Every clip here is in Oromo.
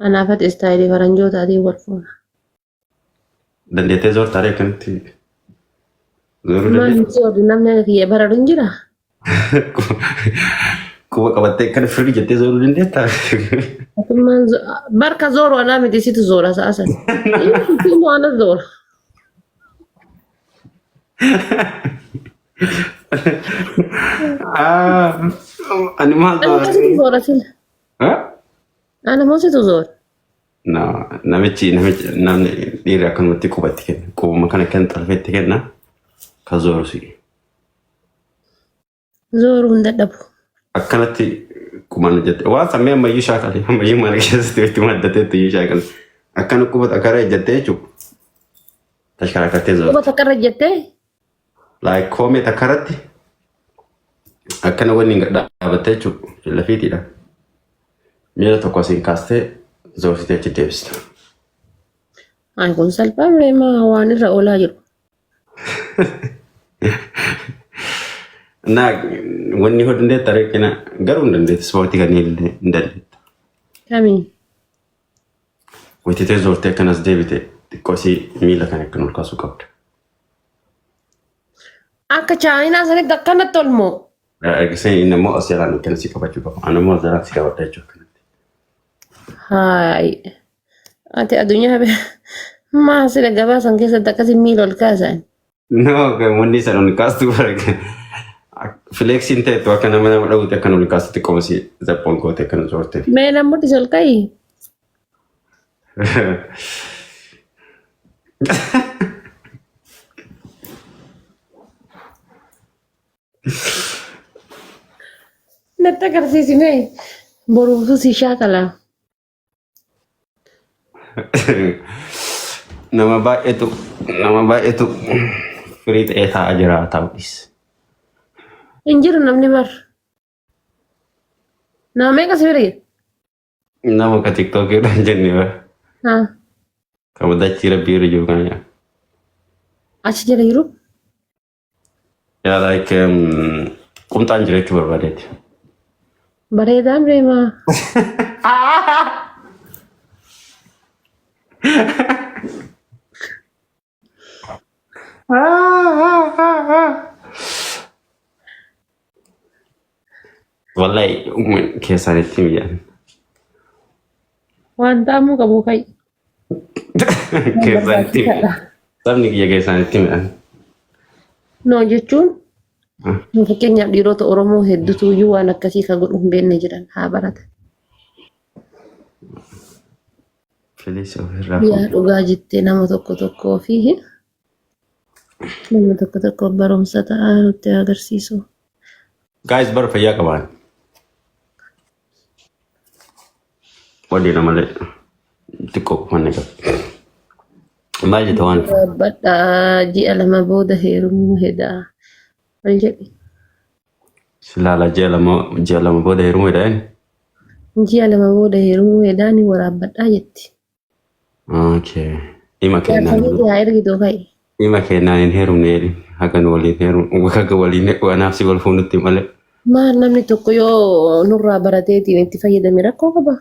أنا فات استايلي فرنجوت هذه والفون. dandeettee zoortaalee akkanatti zooruu ما dandeetti. نزور نمنا هي برا رنجرة. Quba qabattee akkana firii jettee zooruu dandeettaa? ما بركة زور وأنا مدي ست زور أساسا. إيه في أنا زور. Ani maal أنا ما ست zooranii? زور أصلا. أنا ما ست زور. Namni dhiirri akkanumatti qubatti kenna. Qubuma kana kan xalfeetti kenna. Ka zooru si. زور وندبو. Akkanatti qubaan jette. Waan sammee ammayyuu shaakale. Ammayyuu mana keessatti itti maddateetti iyyuu shaakale. Akkana qubata akkara ejjattee jechuudha. Tashkarakartee وما zoorti. تكرر Like koomee takkarratti akkana wanni dhaabbattee jechuudha. Lafiitiidha. Miila tokko asiin kaastee zoorsitee achi deebista. Ay kun salphaa ma waan irra oolaa jiru. Naa wanni hoo dandeetta reekina garuu hin dandeetti ispoortii kanneen hin dandeetta. Kamiin? Wayititee zoortee akkanas deebite xiqqoosii miila kan akkan ol kaasuu qabda. Akka chaayinaa sanitti akkanatti tolmoo. Ergisee inni immoo as jalaan akkana si qabachuu qaba. Ani immoo as jalaan si qabadha jechuudha akkanatti. Haay. Ati addunyaa maa sila gabaasan keessatti akkasii miila ol kaasan. No, wanni san ol kaastuu barage. Fileeksiin ta'etu akka nama nama dhawuute akkan ol kaasutti xiqqoosii zappoon goote akkana zoortee. Mee namooti ol ka'ii? Natti agarsiisimee boruutu si shaakalaa. Nama baay'eetu firii ta'ee taa'aa jira ta'uudhis. Hin jiru namni bar. Nama meeqa si bira? Nama ka tiktokiidhaan jenne bara. Haa. Kama dachii rabbii irra jiru kana yaa. Achi jira jiru? Yaa like qumxaan jira jechuu barbaadeeti. Bareedaan deemaa. Wallahi keessaanitti miidhaan. Waan ta'amuu qabu fa'i. Keessaanitti miidhaan. Sabni kiyya keessaanitti miidhaan. No jechuun fakkeenyaaf dhiirota Oromoo hedduutu iyyuu waan akkasii kan godhu hin beekne jiran haa baratan. Filiis ofirraa Yaa dhugaa jettee nama tokko tokkoo fi nama tokko tokko barumsa ta'aa nutti agarsiisu. Guys bara fayyaa qabaan. Wadii namalee xiqqoo kufanne qaba. Maal jetta waan Badhaa ji'a lama booda heerumuu hedaa. Maal jedhi? silaala ji'a lama booda heerumuu jedheen. Ji'a lama booda heerumuu hedaa ni waraabbadhaa jetti. Okay. Ima Jaarsabii haa ergituu fa'i. kennaan hin heerumne jedhin. Hagan waliin heerumu. Haga waliin wanaaf si wal fuunutti malee. Maal namni tokko yoo nurraa barateetiin itti fayyadame rakkoo qaba.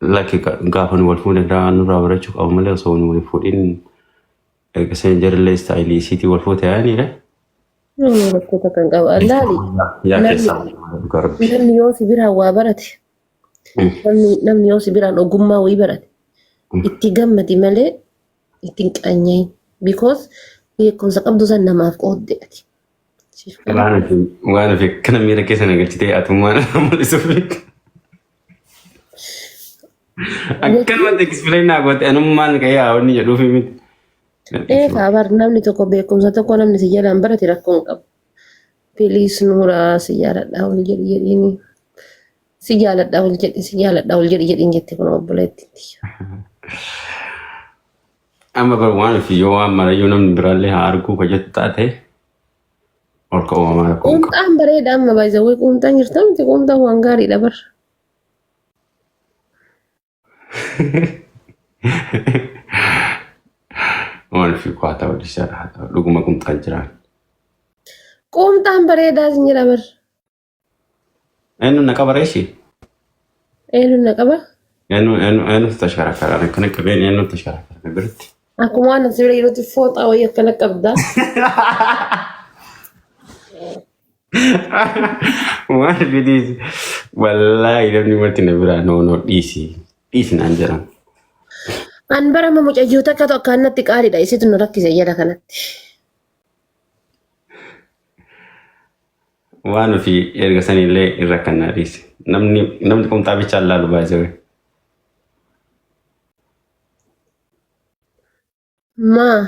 Lakki gaafa nu wal fuudhe nurraa barachuu qabu malee osoo nu wal fuudhin ergaseen jarillee istaayilii isiitii wal fuute yaa'aniidha. Namni rakkoota kan qaba. Laali. Yaa keessaa garbi. Namni yoo si biraan waa barate. Namni yoo si biraan ogummaa wayii barate. Itti gammadi malee itti hin qaanyayin. Because beekumsa qabdu san namaaf qoodde ati. Waan ofi kana miira keessa nagalchitee atummaan mul'isuuf. Akkanumatti ekspileenaa goote anummaan ka'ee haawwanni jedhuufi miti. Kaabar namni tokko beekumsa tokko namni si jalaan barate rakkoo hin qabu. Piliis nuuraa si jaaladhaa ol jedhi jedhiini. Si jaaladhaa ol jedhi si jaaladhaa ol jedhi jedhiin jette kun obboleetti. Amma bar waan fi yoo waan marayyuu namni biraallee haa arguu ka jettu taate ol ka'uumaa rakkoo hin qabu. Quumxaan bareeda amma baay'isawwee quumxaan jirta miti quumxaan waan gaariidha bar. Waan fi kuwaa ta'uu dhiisaa haa ta'u dhuguma qumxaan jiraan. Quumxaan bareedaa sin jedha bar. Eenyu na qabareeshi? Eenyu na qaba? يعني تشكرك أنا كنا كبين يعني تشكرك برت. Aku mana sih lagi roti foto awak ya kena kabda. ما بدي والله إذا نمرت نبرة no easy نانجران. An bara mau juta kata kan nanti kali dah isi tu nurak kisah ya dah kan. وأنا في إرجسني ليه إركنا ريس نمني كم تابي شالله لبازوي. Ma,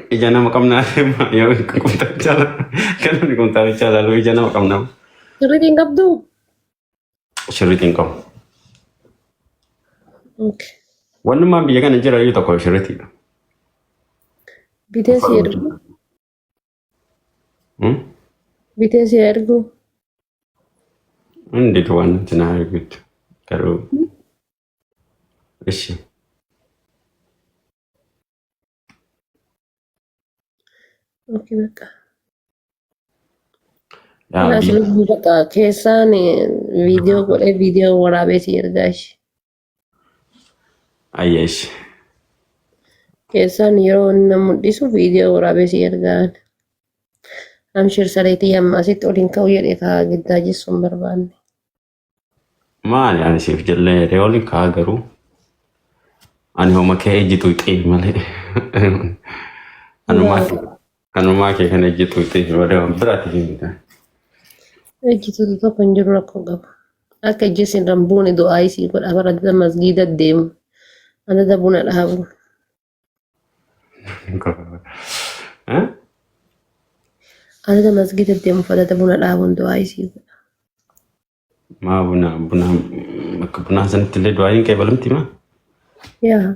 Ijana makam nare ma ya كم تابي شالله كانوا كم تابي شالله لو ijana makam nam jadi tingkap tu. شريتين كم. Okay. وأنا ما بيجا نجرا يو تكو شريتي. Bite si ergu. Bite si ergu. عندي توان تناهي قلت كرو إيش. Okay baka. يا Nah بي sebelum baka kisah ni video warabe si ergash. أيش. Kisah ni yero namun disu video warabe si ergan. Am shir sareti yam asit olin kau yer eka gidda jisum barban. ما يعني سيف جل ريولي كاغرو. أنا هو ما كي جيتو يتقي ماله. أنا ما كي كان جيتو يتقي وده براتي هنا. Ejitu tu penjuru aku gab. Aka jesin rambuni do aisi kod abara da masjida dem. Anda da buna lahabu. ها؟ Anda da masjida dem fada da buna lahabu do aisi. ما بنا سنة اللي دواين كي بلمتي ما. Ya,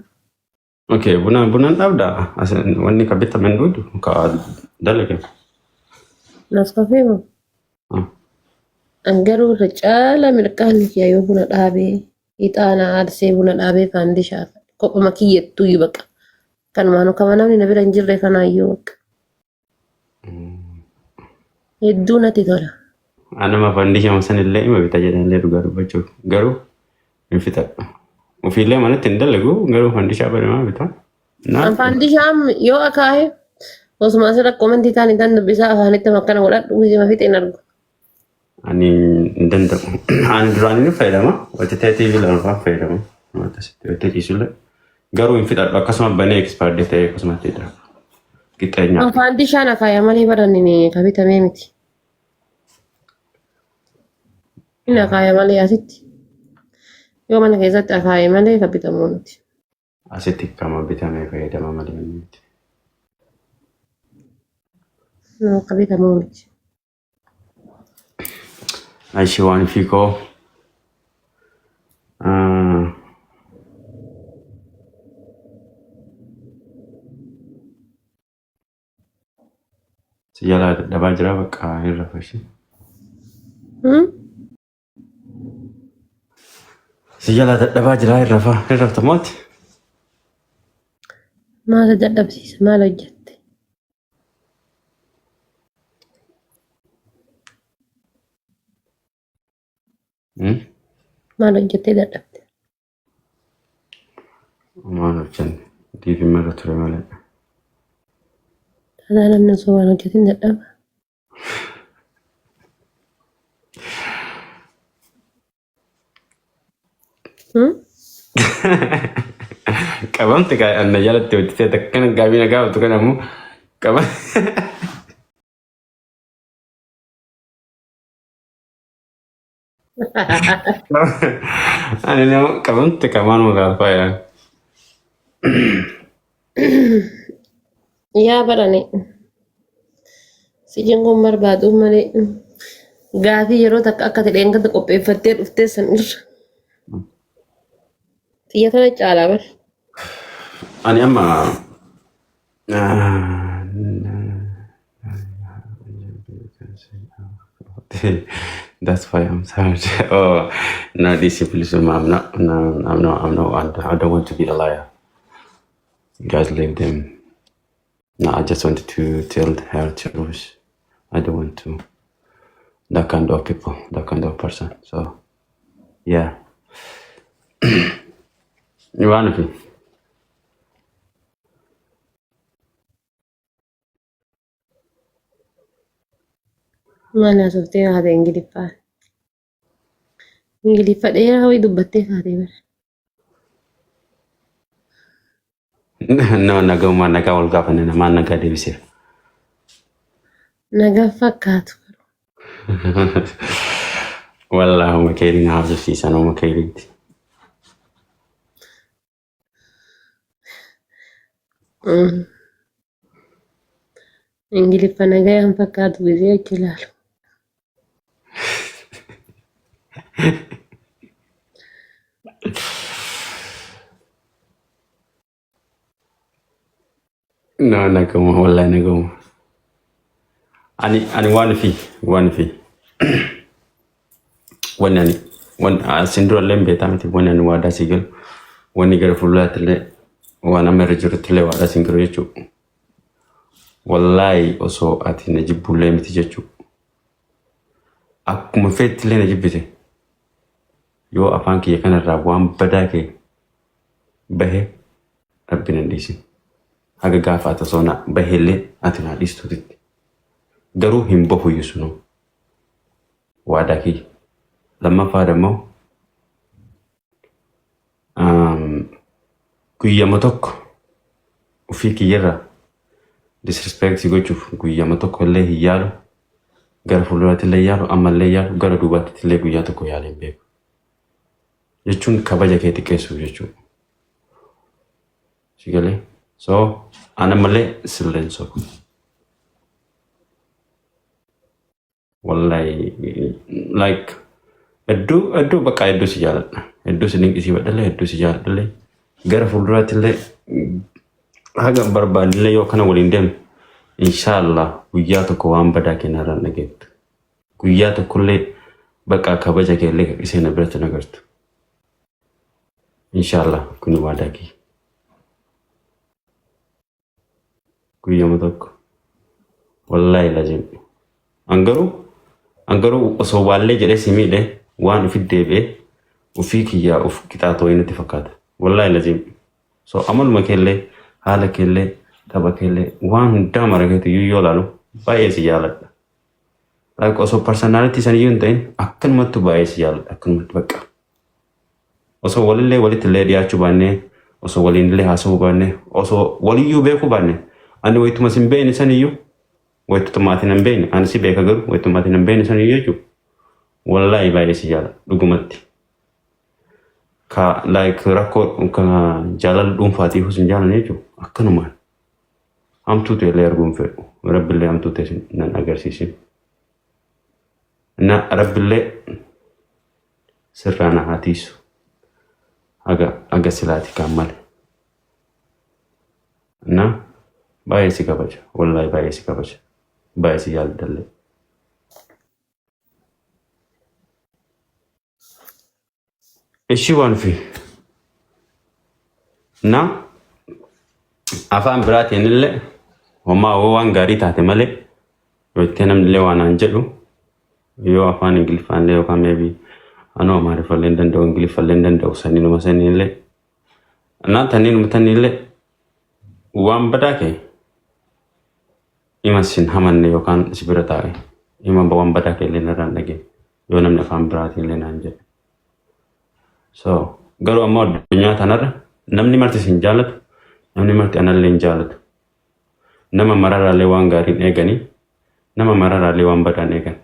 أوكي بنا نبدأ أصلا واني كبيت من دود كا دلك. nas kafe mo. Anggaru recala mirkali ya yo buna lahabe. Itana adse buna lahabe fandi shafa. Kok makiyet tu yubaka. Kan mano kamana ni nabira njirre kana yuk. Eduna titora. أنا ما فنديش مثلا اللي ما بيتجدن اللي رجعوا بجو جرو انفتح وفي اللي ما نتندلقوا جرو فنديش أبدا ما بيتا. An fandi sham yo akahe. Osma sera komenti tani dan bisa afanitta makana wala uji ma fitin argo. أني ندند أنا دراني نفيدا ما وتتأتي في لون فيدا ما تتأتي يسوله جرو انفتح بكسمة بني إكسبيرد ده كسمة تدرا كتير An fandi shana kaya mali barani ni kabita memiti. Ina kaya mali asitti. Yo mana keessatti akaaye malee kabitamu miti. asitti kama bitamee fayyadama malee miti. No kabitamu miti. Aishi waan fiikoo si jala dabaa jira bakka irra fashi. Si jala dabaa jira irra tamooti. Maal dadhabsiisa maal hojjette? Maal hojjettee dadhabde? Maal hojjenne diifi marra ture malee. Tadaa namni osoo waan hojjetin dadhaba. Qabamti anna jalatti hojjetee takkana gaabina gaafatu kan ammoo qaban. Ani nama qabamti qabaanuma gaafaa yaa. Yaa barani. Sijin kun barbaadu malee gaafii yeroo takka akka ta'een kan qopheeffattee dhuftee san irra. Xiyya tana caalaa bar. Ani amma that's why I'm sorry. Oh, no discipline. I'm not. No. I don't want to be a liar. You guys leave them. No, I just wanted to tell her truth. I don't want to. That kind of people, that kind of person. So, yeah. Waan fi Mana softee haate Ingiliffaa. Ingiliffa dheeraa wayii dubbattee kaatee bara. nama nagaumaan nagaa wal gaafanne namaan nagaa deebiseef. Nagaa fakkaatu. Wallaahi uma keeriin haasofsiisan uma keeriitti. Ingiliffa nagayaan fakkaatu gisee achi ilaalu. No, nagauma wallaahi nagauma. Ani waan fi wanni ani asin durallee beektaa miti wanni ani waadaa si galu wanni gara fuulduraatti illee waan amma irra jirutti illee waadaa si galu jechuudha. Wallaahi osoo ati na jibbullee miti jechuudha. Akkuma feetti illee na jibbite yoo afaan kiyya kanarraa waan badaa kee bahe rabbiin hin dhiisin. Haga gaafa ati osoo na baheellee ati na dhiistuutitti. Garuu hin bahu yusunu waadaa kiyya. Lammaffaa immoo guyyama tokko ofii kiyyarraa disrespect gochuuf guyyama tokko illee hin yaalu gara fuulduraatti illee yaalu ammallee yaalu gara duubaatti illee guyyaa tokko yaalee hin beeku jechuun kabaja kee xiqqeessuuf jechuudha. Sigalee so ana malee silleen sobu. Wallahi like hedduu bakka hedduu si jaaladha. Hedduu si dinqisiifadhallee hedduu si jaaladhallee gara fuulduraatti illee haga barbaadillee yoo kana waliin deemne inshallah guyyaa tokko waan badaa keenyarraan dhageettu. Guyyaa tokkollee bakka kabaja kee illee isee na biratti nagartu. Inshallah kun waadaa kee. Guyyama tokko wallahi lazim. Angaruu osoo waallee jedhee si miidhe waan ufit deebi'ee ufii kiyyaa uf qixaatoo inni itti fakkaata. Wallahi lazim. So amaluma keellee haala keellee tapha keellee waan hundaa marageetu yoo laalu baay'ee si jaaladha. Like osoo personality san iyyuu hin ta'in akkanumatti baay'ee si jaaladha akkanumatti bakka. Osoo walillee walitti illee dhiyaachuu baannee osoo waliin illee haasa'uu baannee osoo waliyyuu beekuu baannee ani wayituma sin beekne san iyyuu wayituma maatiin hin beekne ani si beeka garuu wayituma maatiin hin beekne san iyyuu jechuudha. Wallahi baay'ee si jaaladha dhugumatti. Ka like rakkoo ka jaalala dhuunfaatiif sin jaalanne jechuudha akkanumaan. Hamtuutu illee arguun fedhu rabbillee hamtuutu nan agarsiisin. Na rabbillee sirraa na haatiisu aga silaati kan malee. Na baay'ee si kabaja wallahi baay'ee si kabaja baay'ee si jaaladhallee. Ishi waan fi na afaan biraatiin illee homaa waan gaarii taate malee yoo itti namni illee waan aan jedhu yoo afaan Ingiliffaan illee yookaan maybe anoo Amaariffallee hin danda'u Ingiliffallee hin danda'u saniinuma sanii illee naan tanniinuma tanni illee waan badaa kee ima sin hamanne yookaan si bira taa'e ima waan badaa kee illee narraan dhagee yoo namni afaan biraatiin illee naan jedhe. So garuu ammoo addunyaa tanarra namni marti sin jaalatu namni marti anallee hin jaalatu. Nama mararaallee waan gaariin eeganii nama mararaallee waan badaan eegan.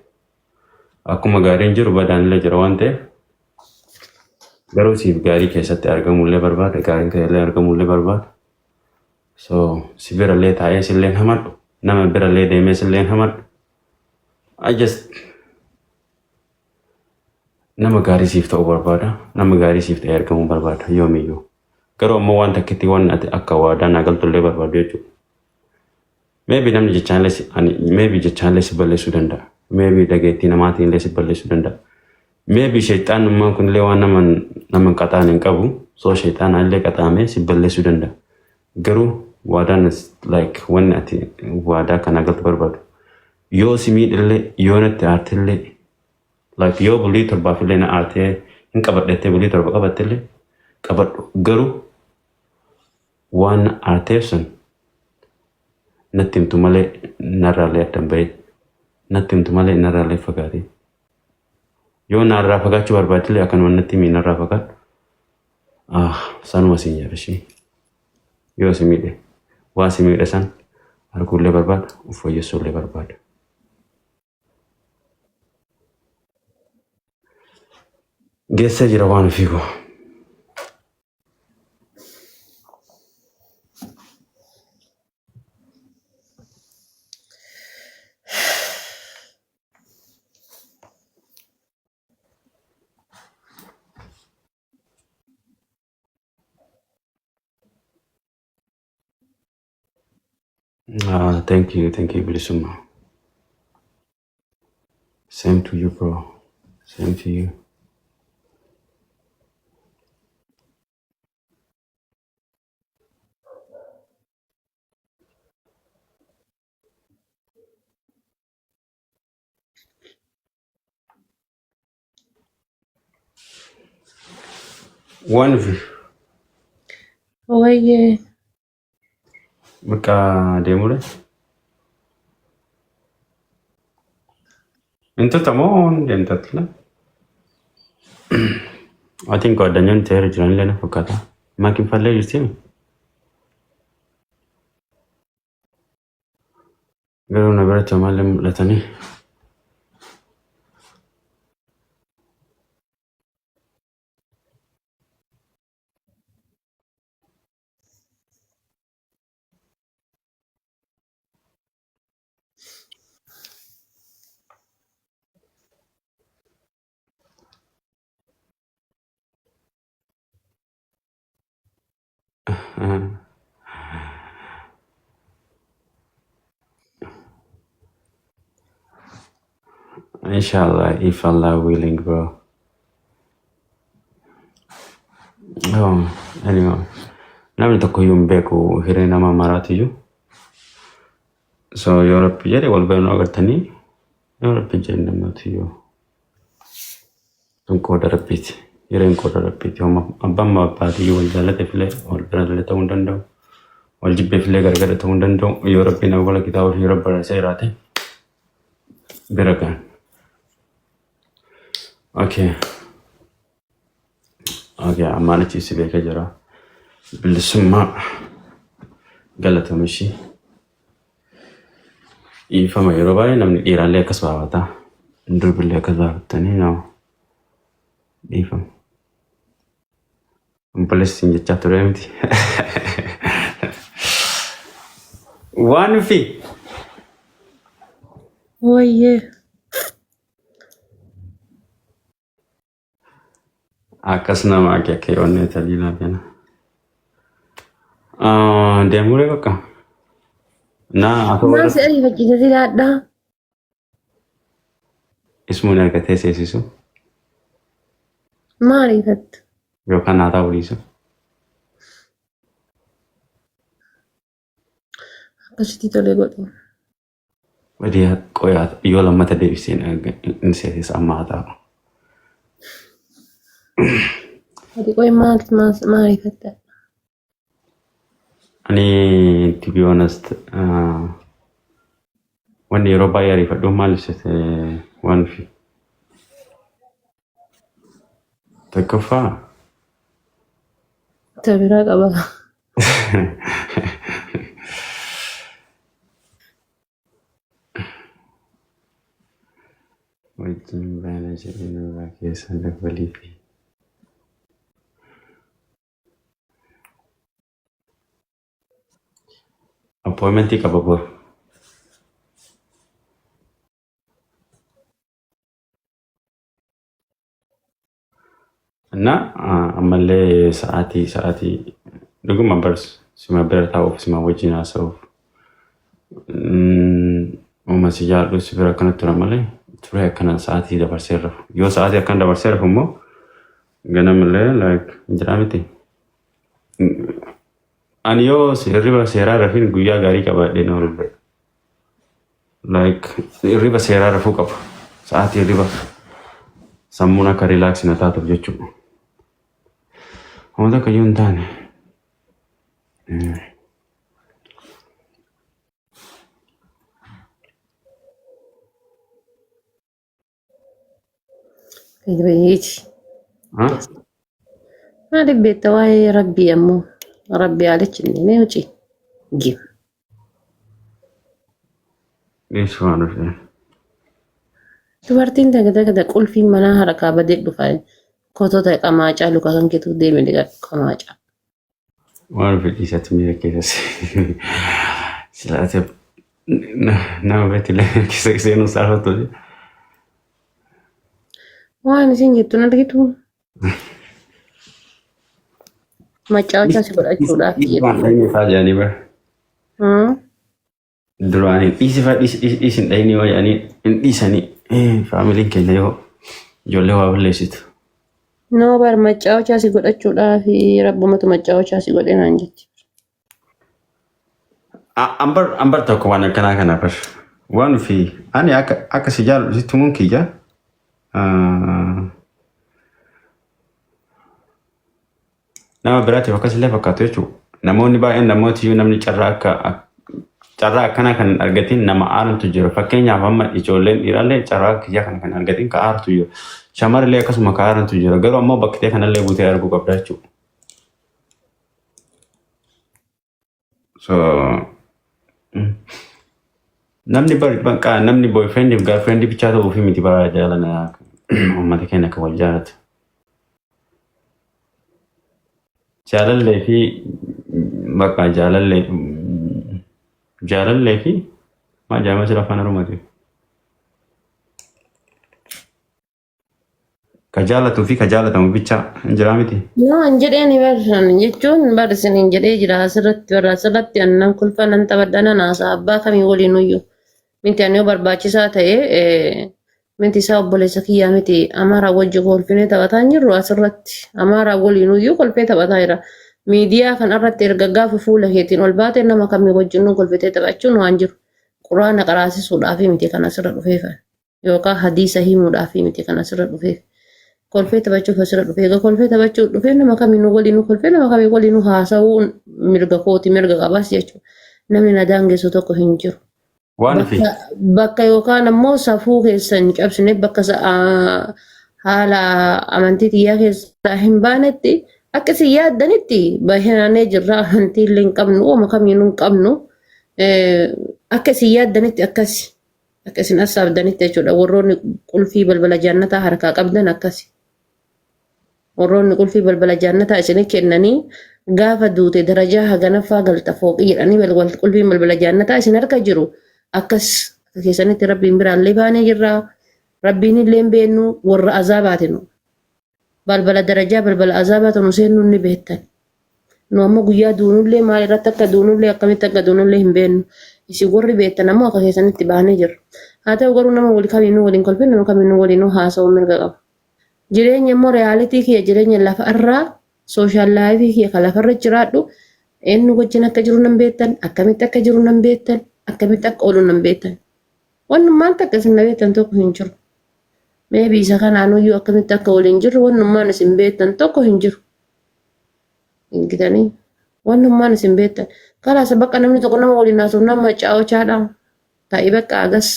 Akkuma gaariin jiru badaan illee jira waan ta'eef garuu siif gaarii keessatti argamullee barbaada gaariin keessallee argamullee barbaada. So si birallee taa'ee silleen hamadhu nama birallee deemee silleen hamadhu. I just nama gaarii siif ta'uu barbaada nama gaarii siif ta'ee argamuu barbaada yoomiyyuu. Garuu ammoo waan takkitti waan ati akka waadaan agaltullee barbaadu jechuudha. Maybe namni jechaallee si balleessuu danda'a. Maybe dhageettii namaatiin illee si balleessuu danda'a. Maybe sheexaanummaan kunillee waan nama qaxaan hin qabu. So sheexaanaa illee qaxaamee si balleessuu danda'a. Garuu waadaan like wanni ati waadaa kan agaltu barbaadu. Yoo si miidhillee yoo natti aartillee like yoo bulii torbaaf illee na aartee hin qabadhettee bulii torba qabattillee qabadhu. Garuu waan aateef sun natti himtu malee narraallee addan bahee natti himtu malee narraallee fagaatee yoo narraa fagaachuu barbaadillee akkanuma natti himi narraa fagaadhu. Sanuma siin yaadashee yoo si miidhe waa si miidhe san arguullee barbaada of fooyyessuullee barbaada. Geessee jira waan ofii koo. Thank you, Bilisuma. Same to you, bro. Same to you. One of you. Oye, Baka demure. Into tamon dentatla. I think God danyan ter jiran lena fakata. Makin falle jirti. Garu na bara tamalem latani. Inshallah, if Allah willing, bro. Anyway, namni tokko yung beeku hiree nama maraatiyyuu. So Europe jedhe wal bayanuu agartanii Europe jedhe namatiyyuu. Kun qooda rabbiiti. Hireen qooda rabbiiti. Abbaan abbaatiyyuu wal jaalate filee wal birallee ta'uu hin danda'u. Wal jibbee filee gargara ta'uu hin danda'u. Yoo rabbiin awwaala kitaaba fi rabba barreessee jiraate bira gahan. Okay, ammaan achiisi beeka jira. Bilisummaa galatamishi. Ifama yeroo baay'ee namni dhiiraallee akkas baafata. Durbillee akkas baafatanii nama dhiifama. Obboleessiin jechaa ture miti. Waan fi oye, akkas nama akka yoonnee taliilaa kenna. Deemuree bakka. maal si ariifachiisa silaadhaa? Ismuun argatee seesisu Maaliifatti? yookaan naataa oliisu. Akkasitti tolee godhu. Wadii qoyaa yoo lammata deebiseen inni seesisa amma haa ta'u. Ati qoy maaliifatti? Ani to be honest, wanni yeroo baay'ee ariifadhu maal ibsite waan fi tokkoffaa Ta biraa qaba. wajjin baana jedhanii irraa keessan dabalii fi appointmentii qaba boru. Na ammallee sa'aatii dhuguma bars sima bira taa'uuf sima wajjin haasa'uuf uuma si jaallu si bira akkanatti tura malee ture akkana sa'aatii dabarsee rafu. Yoo sa'aatii akkan dabarsee rafu immoo ganamallee like jira miti. Ani yoo hirriba seeraa rafin guyyaa gaarii qabaadhee na ooludha. Like hirriba seeraa rafuu qaba. Sa'aatii hirriba sammuun akka relax na taatuuf jechuudha. هو ده كيون تاني. بيجي ها؟ ما ربيت واي ربي أمو ربي عليك إني ما يجي جيم ليش ما أعرف إيه؟ dubartiin dagdaga qulfiin manaa harkaa badee dhufa kotota qamaacaa luka kan keetu deeme qamaacaa. ما أعرف إيش أتمنى كذا. سلاتة نعم بيت اللي كيسة كيسة نصارفة تودي. Waan isin jettu na argitu macaachaa si godhachuudhaaf jedhu. إيه فاجأني بقى. دراني إيش إني ويعني إيشاني إيه فاميلين كنا يو جولي هو بلشت. Noo bar macaachaa si godhachuudhaaf rabbumatu macaachaa si godhe naan jetti. Ambar tokko waan akkanaa kana bar waan fi ani akka si jaalu sitti mun kiyya nama biraatiif akkasillee fakkaatu jechuudha. Namoonni baay'een namooti iyyuu namni carraa akkanaa kan hin argatin nama aarantu jiru. Fakkeenyaaf amma ijoolleen dhiirallee carraa kiyya kana kan argatin ka aartu jiru. Shamarrillee akkasuma ka aarantu jiru. Garuu ammoo bakkitee kanallee guutee arguu qabda jechuudha. So namni boyfriend fi girlfriend bichaa ta'uu fi miti bara jaalana uummata keenya kan wal jaalatu. Jaalallee fi bakka jaalallee fi maa jaama jira afaan Oromooti. Ka jaalatuu fi ka jaalatamu bichaa hin jiraa miti. Waan jedheen barsan jechuun barsin hin jedhee jira asirratti annan kulfa nan taphadhana naasa abbaa kamii waliin iyyuu miti ani yoo barbaachisaa ta'e miti isaa obboleessa kiyyaa miti amaaraa wajji kolfinee taphataa jirru asirratti amaaraa waliin iyyuu kolfee taphataa jira. Miidiyaa kan irratti erga gaafa fuula keetiin ol baate nama kamii wajjin nu kolfitee taphachuun waan jiru quraana qaraasisuudhaaf miti kan asirra dhufeef yookaan hadiisa himuudhaaf miti kan asirra dhufeef. Kolfee taphachuuf asirra dhufee egaa kolfee taphachuu dhufee nama kamiinuu waliinuu kolfee nama kamii waliinuu haasa'uu mirga kooti mirga qabaas jechuudha. Namni na daangessu tokko hin jiru. Bakka yookaan ammoo safuu keessa hin cabsine bakka haala amantii xiyyaa keessaa hin baanetti akkasii yaaddanitti baay'inaan jirra amantii illee hin qabnu ooma kamiinuu hin qabnu akkasii yaaddanitti akkasiin assaabdanitti jechuudha warroonni qulfii balbala jannataa harkaa qabdan akkasi. Warroonni qulfii balbala jannataa isinii kennanii gaafa duute darajaa haganaffaa galta fooqii jedhanii qulfiin balbala jannataa isin harka jiru akkas keessanitti rabbiin biraallee baanee jirra rabbiin illee beennu warra azaabaatinu balbala darajaa balbala azaabaatinu seennu ni beektan nu ammoo guyyaa duunullee maal irratti akka duunullee akkamitti akka duunullee hin beennu isin warri beektan ammoo akka keessanitti baanee jirra haa ta'u garuu nama wali kamiinuu waliin kolfin nama kamiinuu waliinuu haasa'uu mirga qaba. Jireenya immoo reyaalitii kiyya jireenya lafa irraa sooshaal laayifii kiyya kan lafarra jiraadhu eenyu wajjin akka jiru nan beektan akkamitti akka jiru nan beektan akkamitti akka oolu nan beektan wannummaan takka isin na beektan tokko hin jiru. Meebii isa kanaanuyyuu akkamitti akka waliin jirru wannummaan isin beektan tokko hin jiru. Ingitanii wannummaan isin beektan kalaasa bakka namni tokko nama waliin haasa'u nama caa'ochaadha taa'ii bakka agas.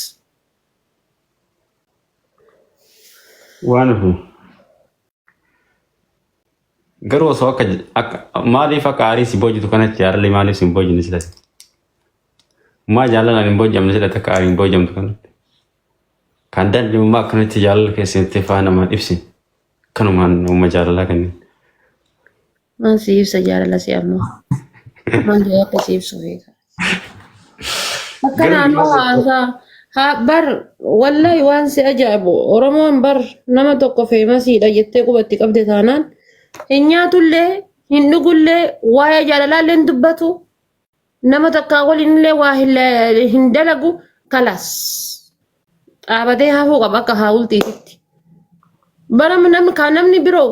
Waan garuu osoo akka maaliif akka aarii si boojitu kanatti jaalalli maaliif si hin boojine silati? Maa jaalalaan hin boojamne silati akka aarii hin boojamtu kanatti? Kan dandimummaa akkanatti jaalala keessatti faanamaan ibsi kanumaan uumma jaalalaa kanneen. Maan si ibsa jaalala si ammoo? Maan jaalala akka si ibsu beeka? Akka naannoo haasaa bar wallahi waan si ajaa'ibu Oromoon bar nama tokko feemasiidha jettee qubatti qabde taanaan hin nyaatullee hin dhugullee waa'ee jaalalaallee hin dubbatu nama takkaa waliinillee waa hin dalagu kalas dhaabatee hafuu qaba akka haawultiititti. Bara namni biroo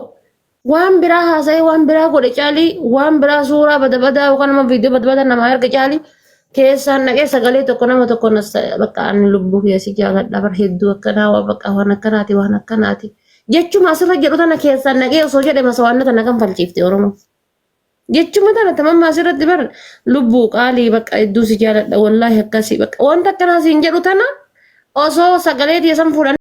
waan biraa haasa'ee waan biraa godhe caalii waan biraa suuraa badabadaa yookaan nama viidiyoo badabada namaa erga caalii keessaan dhaqee sagalee tokko nama tokko bakka ani lubbuu keessi jaaladha bar hedduu akkanaa waa bakka waan akkanaati. Jechuma asirra jedhu tana keessaan naqee osoo jedhe masawaanna tana kan falchiifte Oromoo. Jechuma tana tamammaa asirratti bar lubbuu qaalii bakka hedduu si jaaladha wallaahi akkasii bakka wanta akkanaa siin jedhu tana osoo sagalee dhiyeessan fuudhan